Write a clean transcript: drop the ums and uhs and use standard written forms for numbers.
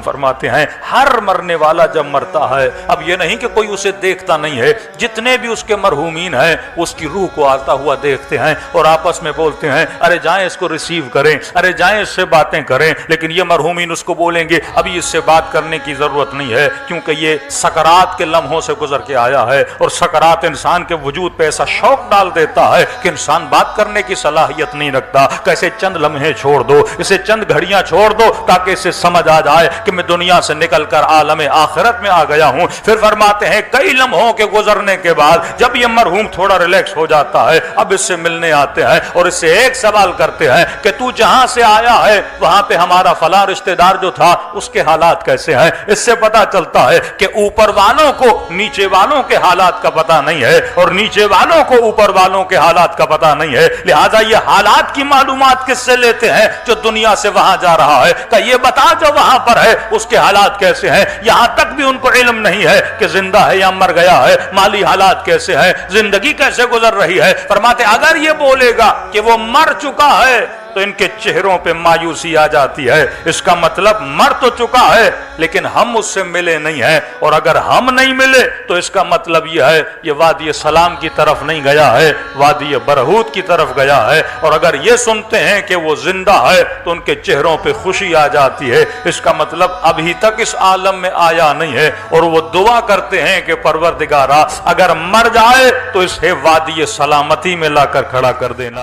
فرماتے ہیں ہر مرنے والا جب مرتا ہے، اب یہ نہیں کہ کوئی اسے دیکھتا نہیں ہے، جتنے بھی اس کے مرحومین ہیں اس کی روح کو آتا ہوا دیکھتے ہیں اور آپس میں بولتے ہیں ارے جائیں اس کو ریسیو کریں، ارے جائیں اس سے باتیں کریں، لیکن یہ مرحومین اس کو بولیں گے ابھی اس سے بات کرنے کی ضرورت نہیں ہے، کیونکہ یہ سکرات کے لمحوں سے گزر کے آیا ہے، اور سکرات انسان کے وجود پہ ایسا شوق ڈال دیتا ہے کہ انسان بات کرنے کی صلاحیت نہیں رکھتا، کیسے چند لمحے چھوڑ دو، اسے چند گھڑیاں چھوڑ دو تاکہ اسے سمجھ آ جائے کہ میں دنیا سے نکل کر عالم آخرت میں آ گیا ہوں۔ پھر فرماتے ہیں کئی لمحوں کے گزرنے کے بعد جب یہ مرحوم تھوڑا ریلیکس ہو جاتا ہے، اب اس سے ملنے آتے ہیں اور اس سے ایک سوال کرتے ہیں کہ تو جہاں سے آیا ہے وہاں پہ ہمارا فلاں رشتہ دار جو تھا اس کے حالات کیسے ہیں؟ اس سے پتا چلتا ہے کہ اوپر والوں کو نیچے والوں کے حالات کا پتا نہیں ہے اور نیچے والوں کو اوپر والوں کے حالات کا پتا نہیں ہے، لہذا یہ حالات کی معلومات کس سے لیتے ہیں؟ جو دنیا سے وہاں جا رہا ہے، کہ یہ بتا جو وہاں پر ہے اس کے حالات کیسے ہیں؟ یہاں تک بھی ان کو علم نہیں ہے کہ زندہ ہے یا مر گیا ہے، مالی حالات کیسے ہیں، زندگی کیسے گزر رہی ہے۔ فرماتے اگر یہ بولے گا کہ وہ مر چکا ہے تو ان کے چہروں پہ مایوسی آ جاتی ہے، اس کا مطلب مر تو چکا ہے لیکن ہم اس سے ملے نہیں ہیں، اور اگر ہم نہیں ملے تو اس کا مطلب یہ ہے یہ وادی سلام کی طرف نہیں گیا ہے، وادی برہوت کی طرف گیا ہے، اور اگر یہ سنتے ہیں کہ وہ زندہ ہے تو ان کے چہروں پہ خوشی آ جاتی ہے، اس کا مطلب ابھی تک اس عالم میں آیا نہیں ہے، اور وہ دعا کرتے ہیں کہ پروردگارا اگر مر جائے تو اسے وادی سلامتی میں لا کر کھڑا کر دینا۔